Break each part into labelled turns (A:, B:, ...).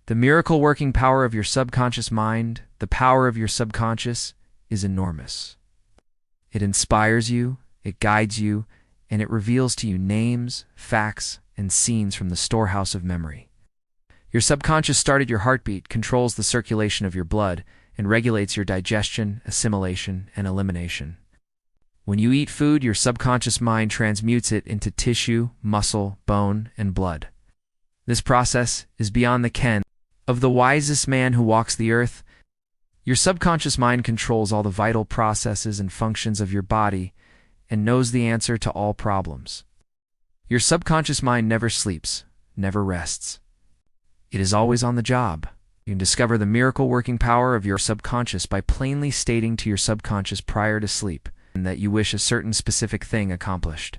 A: The miracle working power of your subconscious mind, the power of your subconscious, is enormous. It inspires you, it guides you, and it reveals to you names, facts, and scenes from the storehouse of memory. Your subconscious started your heartbeat, controls the circulation of your blood, and regulates your digestion, assimilation, and elimination. When you eat food, your subconscious mind transmutes it into tissue, muscle, bone, and blood. This process is beyond the ken of the wisest man who walks the earth. Your subconscious mind controls all the vital processes and functions of your body and knows the answer to all problems. Your subconscious mind never sleeps, never rests. It is always on the job. You can discover the miracle-working power of your subconscious by plainly stating to your subconscious prior to sleep that you wish a certain specific thing accomplished.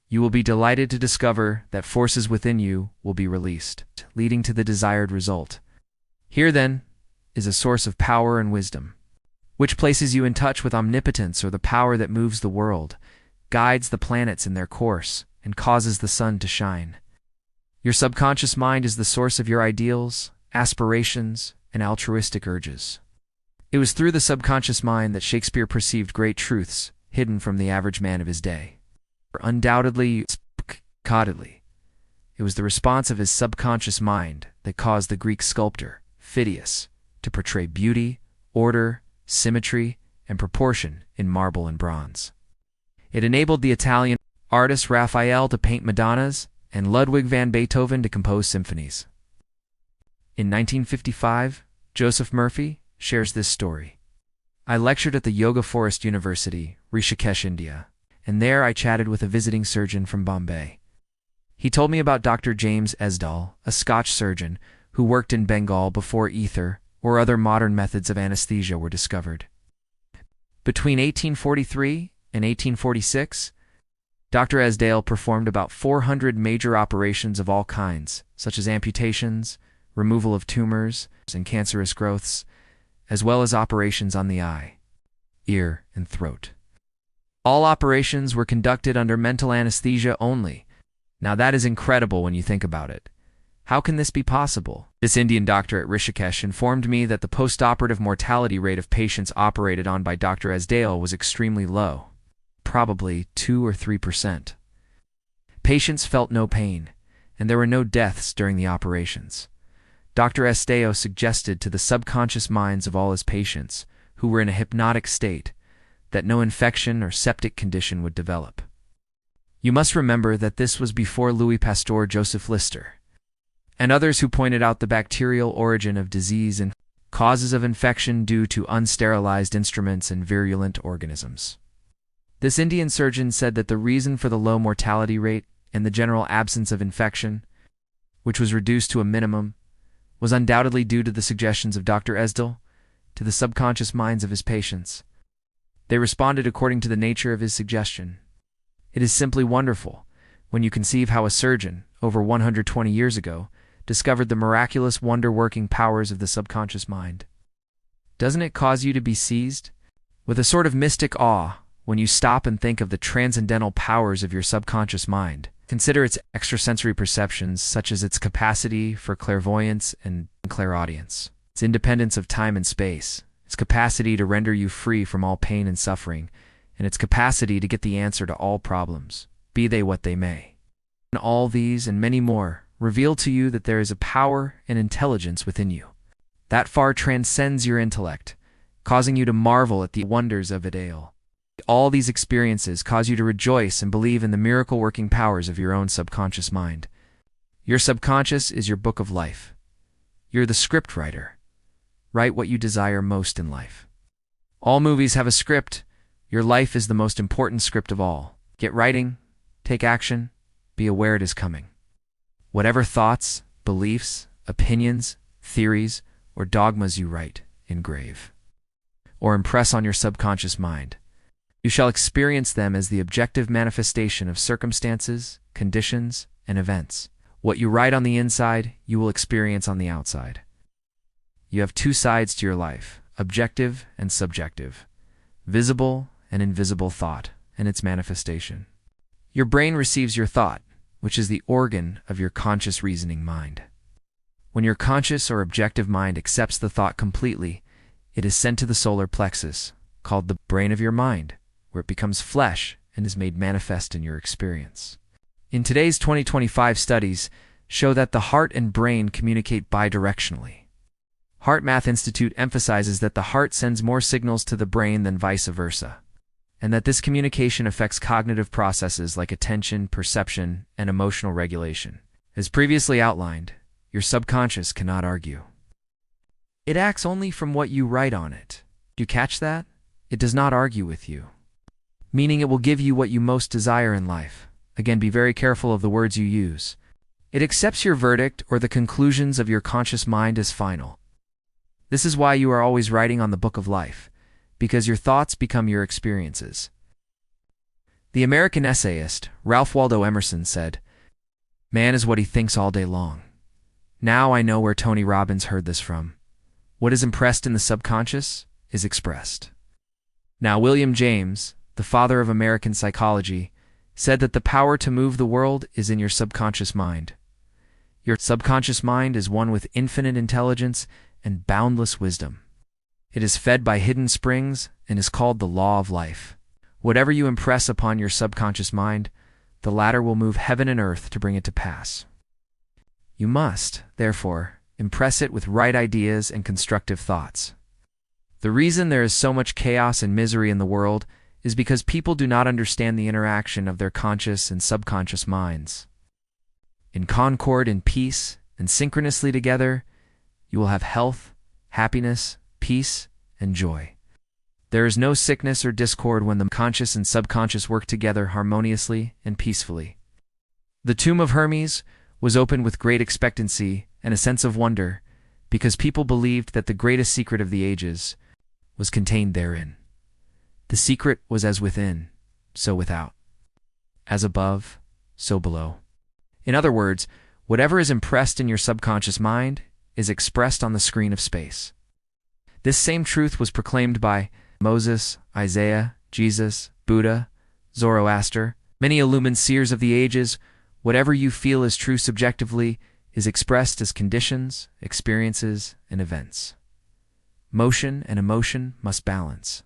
A: You will be delighted to discover that forces within you will be released, leading to the desired result. Here, then, is a source of power and wisdom, which places you in touch with omnipotence, or the power that moves the world, guides the planets in their course, and causes the sun to shine. Your subconscious mind is the source of your ideals, aspirations, and altruistic urges. It was through the subconscious mind that Shakespeare perceived great truths hidden from the average man of his day. Undoubtedly, it was the response of his subconscious mind that caused the Greek sculptor, Phidias, to portray beauty, order, symmetry, and proportion in marble and bronze. It enabled the Italian artist Raphael to paint Madonnas and Ludwig van Beethoven to compose symphonies. In 1955, Joseph Murphy shares this story. I lectured at the Yoga Forest University, Rishikesh, India, and there I chatted with a visiting surgeon from Bombay. He told me about Dr. James Esdahl, a Scotch surgeon who worked in Bengal before ether or other modern methods of anesthesia were discovered. Between 1843 and 1846, Dr. Esdahl performed about 400 major operations of all kinds, such as amputations, removal of tumors and cancerous growths, as well as operations on the eye, ear, and throat. All operations were conducted under mental anesthesia only. Now that is incredible when you think about it. How can this be possible? This Indian doctor at Rishikesh informed me that the post-operative mortality rate of patients operated on by Dr. Esdahl was extremely low, probably 2 or 3%. Patients felt no pain, and there were no deaths during the operations. Dr. Esdahl suggested to the subconscious minds of all his patients, who were in a hypnotic state, that no infection or septic condition would develop. You must remember that this was before Louis Pasteur, Joseph Lister, and others who pointed out the bacterial origin of disease and causes of infection due to unsterilized instruments and virulent organisms. This Indian surgeon said that the reason for the low mortality rate and the general absence of infection, which was reduced to a minimum, was undoubtedly due to the suggestions of Dr. Esdahl to the subconscious minds of his patients. They responded according to the nature of his suggestion. It is simply wonderful when you conceive how a surgeon, over 120 years ago, discovered the miraculous wonder-working powers of the subconscious mind. Doesn't it cause you to be seized with a sort of mystic awe when you stop and think of the transcendental powers of your subconscious mind? Consider its extrasensory perceptions, such as its capacity for clairvoyance and clairaudience, its independence of time and space, its capacity to render you free from all pain and suffering, and its capacity to get the answer to all problems, be they what they may. And all these and many more reveal to you that there is a power and intelligence within you that far transcends your intellect, causing you to marvel at the wonders of it all. All these experiences cause you to rejoice and believe in the miracle-working powers of your own subconscious mind. Your subconscious is your book of life. You're the script writer. Write what you desire most in life. All movies have a script. Your life is the most important script of all. Get writing, take action, be aware it is coming. Whatever thoughts, beliefs, opinions, theories, or dogmas you write, engrave, or impress on your subconscious mind, you shall experience them as the objective manifestation of circumstances, conditions, and events. What you write on the inside, you will experience on the outside. You have two sides to your life, objective and subjective, visible and invisible thought and its manifestation. Your brain receives your thought, which is the organ of your conscious reasoning mind. When your conscious or objective mind accepts the thought completely, it is sent to the solar plexus, called the brain of your mind, where it becomes flesh and is made manifest in your experience. In today's 2025 studies show that the heart and brain communicate bidirectionally. HeartMath Institute emphasizes that the heart sends more signals to the brain than vice versa, and that this communication affects cognitive processes like attention, perception, and emotional regulation. As previously outlined, your subconscious cannot argue. It acts only from what you write on it. Do you catch that? It does not argue with you, meaning it will give you what you most desire in life. Again, be very careful of the words you use. It accepts your verdict or the conclusions of your conscious mind as final. This is why you are always writing on the book of life, because your thoughts become your experiences. The American essayist Ralph Waldo Emerson said, "Man is what he thinks all day long." Now I know where Tony Robbins heard this from. What is impressed in the subconscious is expressed. Now, William James, the father of American psychology, said that the power to move the world is in your subconscious mind. Your subconscious mind is one with infinite intelligence and boundless wisdom. It is fed by hidden springs and is called the law of life. Whatever you impress upon your subconscious mind, the latter will move heaven and earth to bring it to pass. You must, therefore, impress it with right ideas and constructive thoughts. The reason there is so much chaos and misery in the world is because people do not understand the interaction of their conscious and subconscious minds. In concord and peace and synchronously together, you will have health, happiness, peace, and joy. There is no sickness or discord when the conscious and subconscious work together harmoniously and peacefully. The tomb of Hermes was opened with great expectancy and a sense of wonder, because people believed that the greatest secret of the ages was contained therein. The secret was as within, so without. As above, so below. In other words, whatever is impressed in your subconscious mind is expressed on the screen of space. This same truth was proclaimed by Moses, Isaiah, Jesus, Buddha, Zoroaster, many illumined seers of the ages. Whatever you feel is true subjectively is expressed as conditions, experiences, and events. Motion and emotion must balance.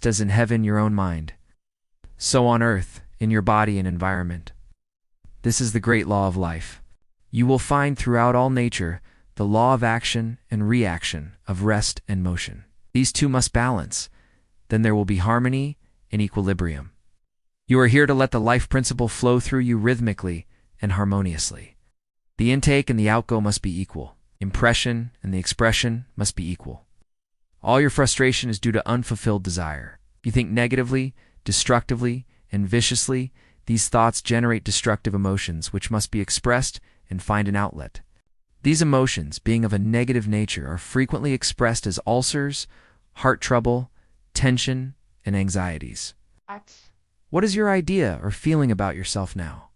A: As in heaven, your own mind, so on earth, in your body and environment. This is the great law of life. You will find throughout all nature the law of action and reaction, of rest and motion. These two must balance, then there will be harmony and equilibrium. You are here to let the life principle flow through you rhythmically and harmoniously. The intake and the outgo must be equal. Impression and the expression must be equal. All your frustration is due to unfulfilled desire. You think negatively, destructively, and viciously. These thoughts generate destructive emotions which must be expressed and find an outlet. These emotions, being of a negative nature, are frequently expressed as ulcers, heart trouble, tension, and anxieties. What is your idea or feeling about yourself now?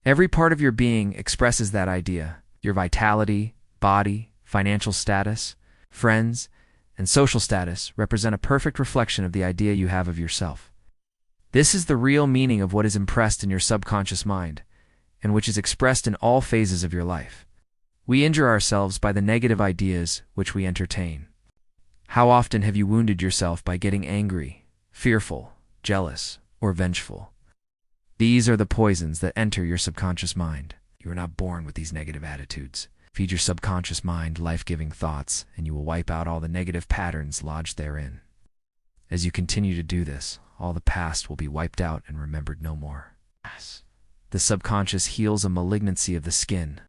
A: Every part of your being expresses that idea. Your vitality, body, financial status, friends, and social status represent a perfect reflection of the idea you have of yourself. This is the real meaning of what is impressed in your subconscious mind, and which is expressed in all phases of your life. We injure ourselves by the negative ideas which we entertain. How often have you wounded yourself by getting angry, fearful, jealous, or vengeful? These are the poisons that enter your subconscious mind. You are not born with these negative attitudes. Feed your subconscious mind life-giving thoughts, and you will wipe out all the negative patterns lodged therein. As you continue to do this, all the past will be wiped out and remembered no more. The subconscious heals a malignancy of the skin.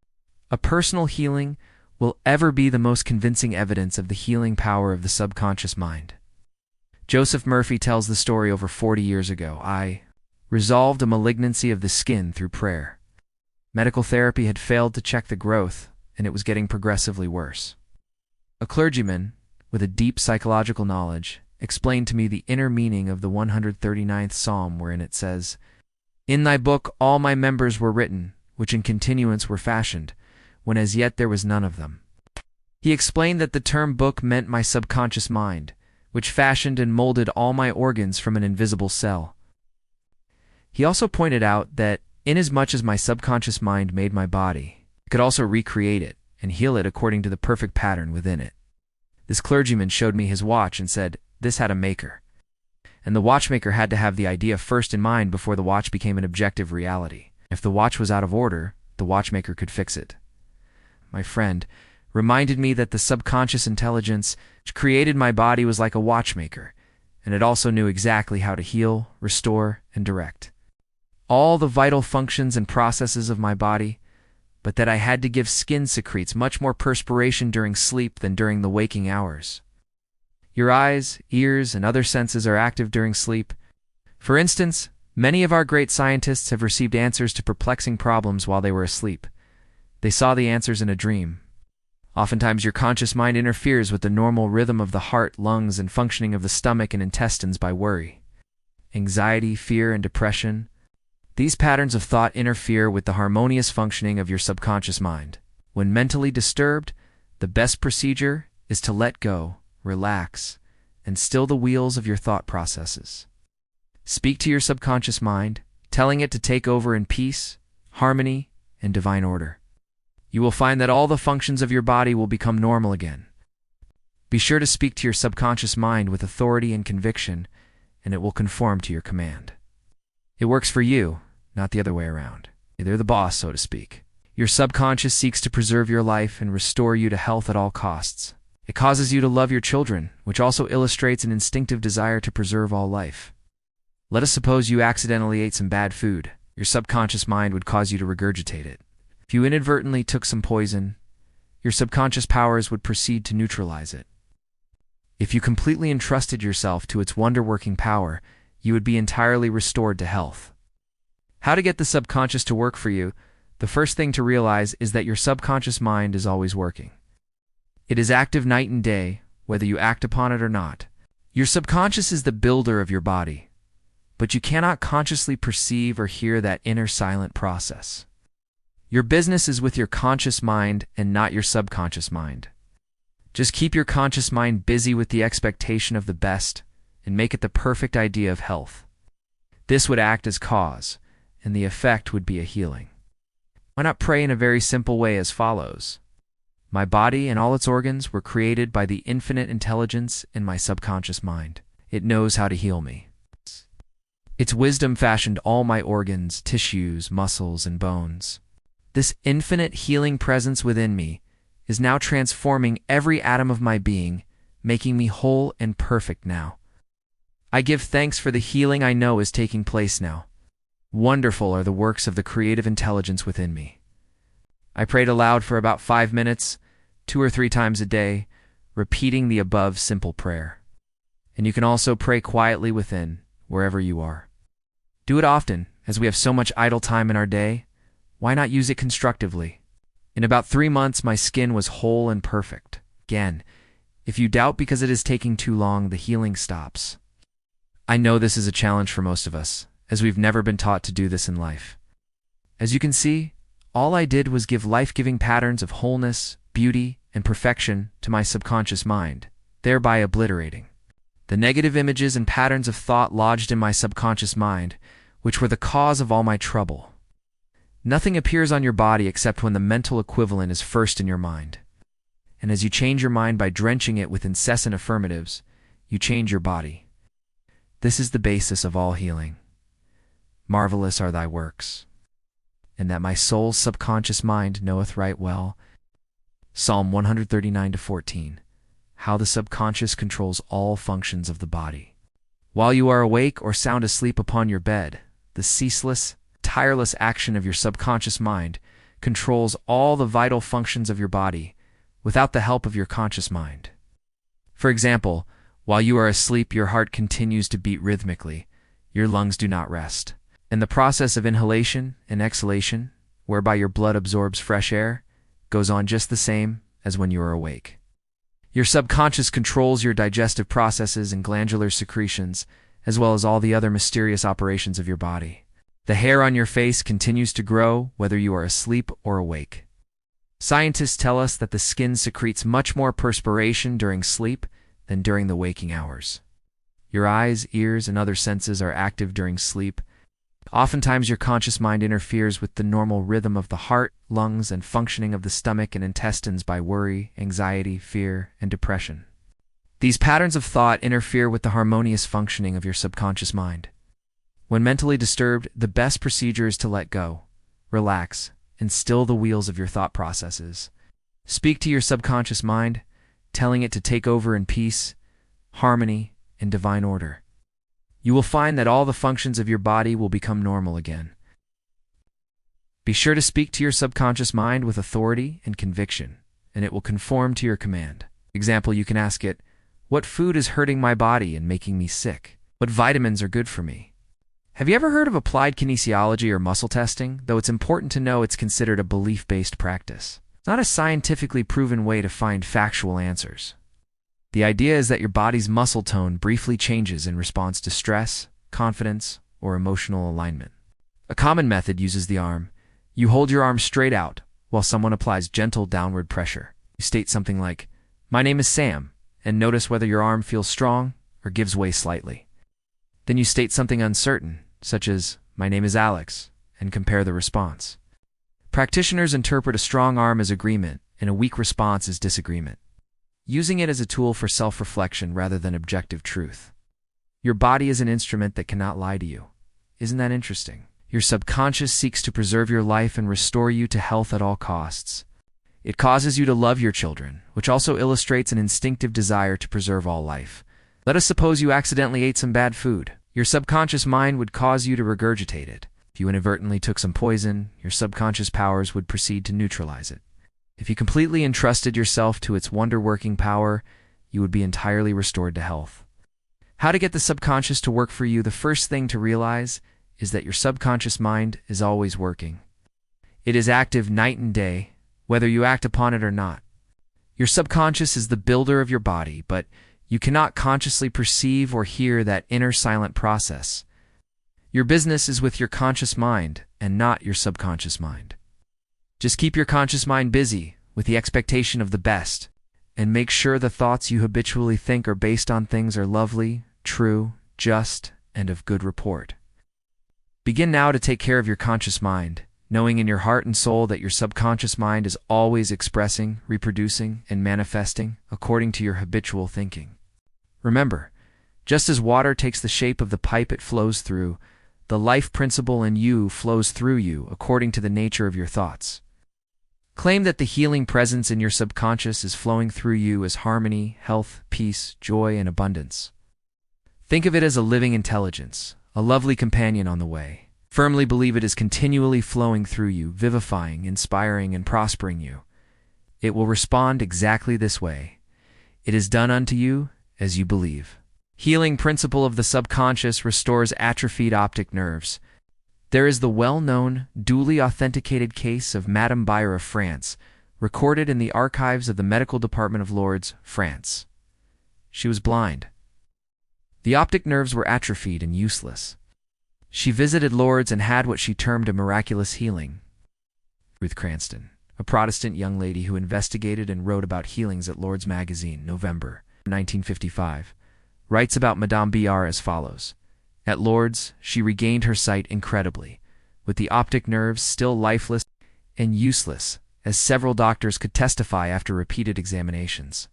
A: A personal healing will ever be the most convincing evidence of the healing power of the subconscious mind. Joseph Murphy tells the story over 40 years ago. I resolved a malignancy of the skin through prayer. Medical therapy had failed to check the growth, and it was getting progressively worse. A clergyman, with a deep psychological knowledge, explained to me the inner meaning of the 139th Psalm, wherein it says, "In thy book all my members were written, which in continuance were fashioned, when as yet there was none of them." He explained that the term book meant my subconscious mind, which fashioned and molded all my organs from an invisible cell. He also pointed out that, inasmuch as my subconscious mind made my body, it could also recreate it and heal it according to the perfect pattern within it. This clergyman showed me his watch and said, "This had a maker." And the watchmaker had to have the idea first in mind before the watch became an objective reality. If the watch was out of order, the watchmaker could fix it. My friend reminded me that the subconscious intelligence which created my body was like a watchmaker, and it also knew exactly how to heal, restore, and direct all the vital functions and processes of my body, but that I had to give skin secretes much more perspiration during sleep than during the waking hours. Your eyes, ears, and other senses are active during sleep. For instance, many of our great scientists have received answers to perplexing problems while they were asleep. They saw the answers in a dream. Oftentimes, your conscious mind interferes with the normal rhythm of the heart, lungs, and functioning of the stomach and intestines by worry, anxiety, fear, and depression. These patterns of thought interfere with the harmonious functioning of your subconscious mind. When mentally disturbed, the best procedure is to let go, relax, and still the wheels of your thought processes. Speak to your subconscious mind, telling it to take over in peace, harmony, and divine order. You will find that all the functions of your body will become normal again. Be sure to speak to your subconscious mind with authority and conviction, and it will conform to your command. It works for you, not the other way around. They're the boss, so to speak. Your subconscious seeks to preserve your life and restore you to health at all costs. It causes you to love your children, which also illustrates an instinctive desire to preserve all life. Let us suppose you accidentally ate some bad food. Your subconscious mind would cause you to regurgitate it. If you inadvertently took some poison, your subconscious powers would proceed to neutralize it. If you completely entrusted yourself to its wonder-working power, you would be entirely restored to health. How to get the subconscious to work for you? The first thing to realize is that your subconscious mind is always working. It is active night and day, whether you act upon it or not. Your subconscious is the builder of your body, but you cannot consciously perceive or hear that inner silent process. Your business is with your conscious mind and not your subconscious mind. Just keep your conscious mind busy with the expectation of the best and make it the perfect idea of health. This would act as cause, and the effect would be a healing. Why not pray in a very simple way as follows? My body and all its organs were created by the infinite intelligence in my subconscious mind. It knows how to heal me. Its wisdom fashioned all my organs, tissues, muscles, and bones. This infinite healing presence within me is now transforming every atom of my being, making me whole and perfect now. I give thanks for the healing I know is taking place now. Wonderful are the works of the creative intelligence within me. I prayed aloud for about 5 minutes, 2 or 3 times a day, repeating the above simple prayer. And you can also pray quietly within, wherever you are. Do it often, as we have so much idle time in our day. Why not use it constructively? In about 3 months, my skin was whole and perfect. Again, if you doubt because it is taking too long, the healing stops. I know this is a challenge for most of us, as we've never been taught to do this in life. As you can see, all I did was give life-giving patterns of wholeness, beauty, and perfection to my subconscious mind, thereby obliterating the negative images and patterns of thought lodged in my subconscious mind, which were the cause of all my trouble. Nothing appears on your body except when the mental equivalent is first in your mind. And as you change your mind by drenching it with incessant affirmatives, you change your body. This is the basis of all healing. Marvelous are thy works, and that my soul's subconscious mind knoweth right well. Psalm 139-14. How the subconscious controls all functions of the body. While you are awake or sound asleep upon your bed, the ceaseless, tireless action of your subconscious mind controls all the vital functions of your body without the help of your conscious mind. For example, while you are asleep, your heart continues to beat rhythmically. Your lungs do not rest. And the process of inhalation and exhalation, whereby your blood absorbs fresh air, goes on just the same as when you are awake. Your subconscious controls your digestive processes and glandular secretions, as well as all the other mysterious operations of your body. The hair on your face continues to grow whether you are asleep or awake. Scientists tell us that the skin secretes much more perspiration during sleep than during the waking hours. Your eyes, ears, and other senses are active during sleep. Oftentimes, your conscious mind interferes with the normal rhythm of the heart, lungs, and functioning of the stomach and intestines by worry, anxiety, fear, and depression. These patterns of thought interfere with the harmonious functioning of your subconscious mind. When mentally disturbed, the best procedure is to let go, relax, and still the wheels of your thought processes. Speak to your subconscious mind, telling it to take over in peace, harmony, and divine order. You will find that all the functions of your body will become normal again. Be sure to speak to your subconscious mind with authority and conviction, and it will conform to your command. For example, you can ask it, "What food is hurting my body and making me sick? What vitamins are good for me?" Have you ever heard of applied kinesiology or muscle testing? Though it's important to know it's considered a belief-based practice. It's not a scientifically proven way to find factual answers. The idea is that your body's muscle tone briefly changes in response to stress, confidence, or emotional alignment. A common method uses the arm. You hold your arm straight out while someone applies gentle downward pressure. You state something like, "My name is Sam," and notice whether your arm feels strong or gives way slightly. Then you state something uncertain, such as, "My name is Alex," and compare the response. Practitioners interpret a strong arm as agreement and a weak response as disagreement, using it as a tool for self-reflection rather than objective truth. Your body is an instrument that cannot lie to you. Isn't that interesting? Your subconscious seeks to preserve your life and restore you to health at all costs. It causes you to love your children, which also illustrates an instinctive desire to preserve all life. Let us suppose you accidentally ate some bad food. Your subconscious mind would cause you to regurgitate it. If you inadvertently took some poison, your subconscious powers would proceed to neutralize it. If you completely entrusted yourself to its wonder-working power, you would be entirely restored to health. How to get the subconscious to work for you? The first thing to realize is that your subconscious mind is always working. It is active night and day, whether you act upon it or not. Your subconscious is the builder of your body, but you cannot consciously perceive or hear that inner silent process. Your business is with your conscious mind and not your subconscious mind. Just keep your conscious mind busy with the expectation of the best, and make sure the thoughts you habitually think are based on things are lovely, true, just, and of good report. Begin now to take care of your conscious mind, knowing in your heart and soul that your subconscious mind is always expressing, reproducing, and manifesting according to your habitual thinking. Remember, just as water takes the shape of the pipe it flows through, the life principle in you flows through you according to the nature of your thoughts. Claim that the healing presence in your subconscious is flowing through you as harmony, health, peace, joy, and abundance. Think of it as a living intelligence, a lovely companion on the way. Firmly believe it is continually flowing through you, vivifying, inspiring, and prospering you. It will respond exactly this way. It is done unto you as you believe. Healing principle of the subconscious restores atrophied optic nerves. There is the well-known, duly authenticated case of Madame Bayer of France, recorded in the archives of the Medical Department of Lourdes, France. She was blind. The optic nerves were atrophied and useless. She visited Lourdes and had what she termed a miraculous healing. Ruth Cranston, a Protestant young lady who investigated and wrote about healings at Lourdes magazine, November 1955, writes about Madame Bayer as follows. At Lourdes, she regained her sight incredibly, with the optic nerves still lifeless and useless, as several doctors could testify after repeated examinations.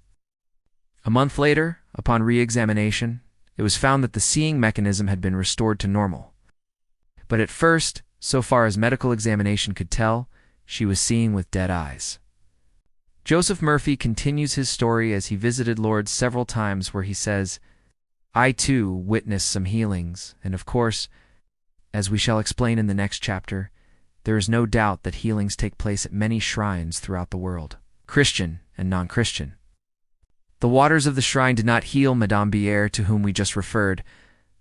A: A month later, upon re-examination, it was found that the seeing mechanism had been restored to normal. But at first, so far as medical examination could tell, she was seeing with dead eyes. Joseph Murphy continues his story as he visited Lourdes several times, where he says, "I too witnessed some healings, and of course, as we shall explain in the next chapter, there is no doubt that healings take place at many shrines throughout the world, Christian and non-Christian. The waters of the shrine did not heal Madame Bayer, to whom we just referred,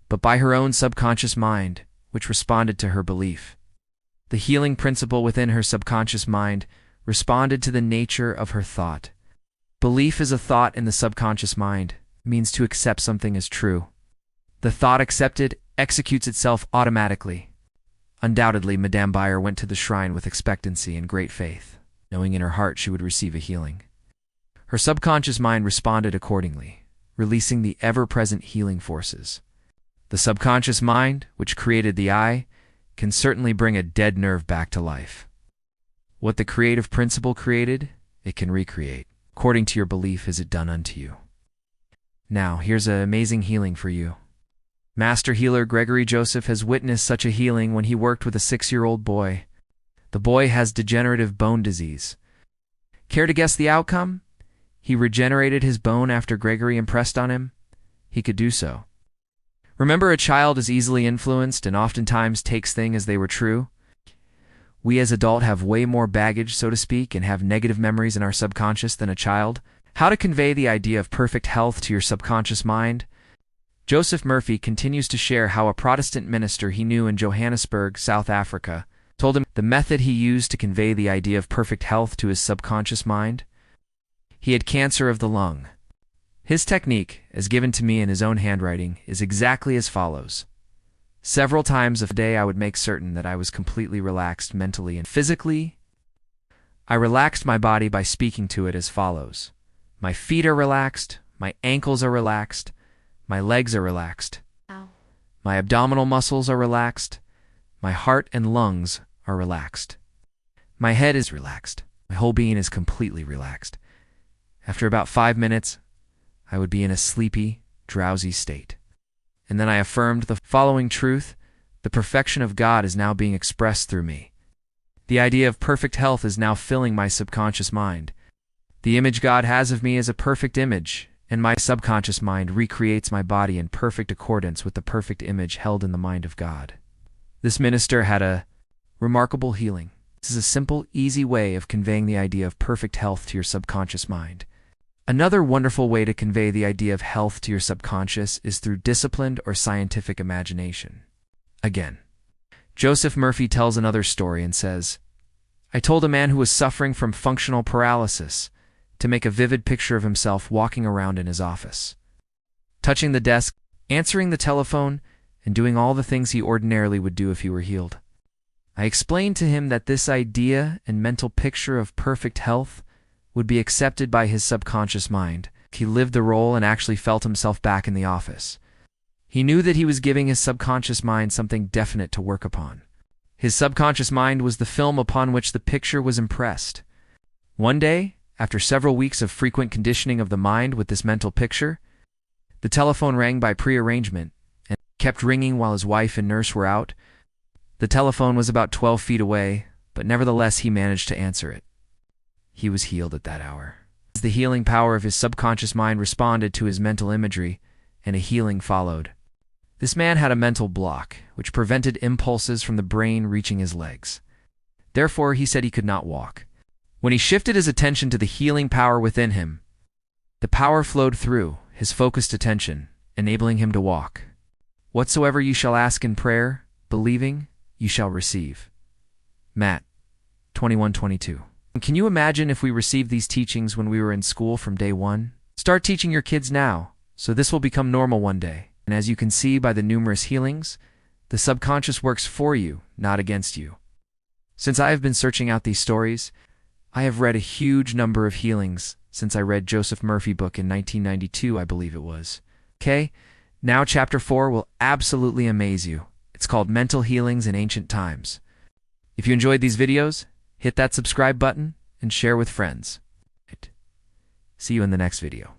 A: but by her own subconscious mind, which responded to her belief. The healing principle within her subconscious mind responded to the nature of her thought. Belief is a thought in the subconscious mind, means to accept something as true. The thought accepted executes itself automatically. Undoubtedly, Madame Bayer went to the shrine with expectancy and great faith, knowing in her heart she would receive a healing. Her subconscious mind responded accordingly, releasing the ever-present healing forces. The subconscious mind, which created the eye, can certainly bring a dead nerve back to life. What the creative principle created, it can recreate. According to your belief is it done unto you. Now, here's an amazing healing for you. Master healer Gregory Joseph has witnessed such a healing when he worked with a 6-year-old boy. The boy has degenerative bone disease. Care to guess the outcome? He regenerated his bone after Gregory impressed on him. He could do so. Remember, a child is easily influenced and oftentimes takes things as they were true. We as adults have way more baggage, so to speak, and have negative memories in our subconscious than a child. How to convey the idea of perfect health to your subconscious mind? Joseph Murphy continues to share how a Protestant minister he knew in Johannesburg, South Africa, told him the method he used to convey the idea of perfect health to his subconscious mind. He had cancer of the lung. His technique, as given to me in his own handwriting, is exactly as follows. Several times a day I would make certain that I was completely relaxed mentally and physically. I relaxed my body by speaking to it as follows. My feet are relaxed, my ankles are relaxed, my legs are relaxed.
B: Ow.
A: My abdominal muscles are relaxed, my heart and lungs are relaxed. My head is relaxed, my whole being is completely relaxed. After about 5 minutes, I would be in a sleepy, drowsy state. And then I affirmed the following truth: the perfection of God is now being expressed through me. The idea of perfect health is now filling my subconscious mind. The image God has of me is a perfect image, and my subconscious mind recreates my body in perfect accordance with the perfect image held in the mind of God. This minister had a remarkable healing. This is a simple, easy way of conveying the idea of perfect health to your subconscious mind. Another wonderful way to convey the idea of health to your subconscious is through disciplined or scientific imagination. Again, Joseph Murphy tells another story and says, I told a man who was suffering from functional paralysis to make a vivid picture of himself walking around in his office, touching the desk, answering the telephone, and doing all the things he ordinarily would do if he were healed. I explained to him that this idea and mental picture of perfect health would be accepted by his subconscious mind. He lived the role and actually felt himself back in the office. He knew that he was giving his subconscious mind something definite to work upon. His subconscious mind was the film upon which the picture was impressed. One day, after several weeks of frequent conditioning of the mind with this mental picture, the telephone rang by prearrangement and kept ringing while his wife and nurse were out. The telephone was about 12 feet away, but nevertheless he managed to answer it. He was healed at that hour. The healing power of his subconscious mind responded to his mental imagery, and a healing followed. This man had a mental block, which prevented impulses from the brain reaching his legs. Therefore, he said he could not walk. When he shifted his attention to the healing power within him, the power flowed through his focused attention, enabling him to walk. Whatsoever you shall ask in prayer, believing, you shall receive. Matt 21:22. Can you imagine if we received these teachings when we were in school from day one? Start teaching your kids now, so this will become normal one day. And as you can see by the numerous healings, the subconscious works for you, not against you. Since I have been searching out these stories, I have read a huge number of healings since I read Joseph Murphy book in 1992, I believe it was. Okay, now chapter 4 will absolutely amaze you. It's called Mental Healings in Ancient Times. If you enjoyed these videos, hit that subscribe button and share with friends. See you in the next video.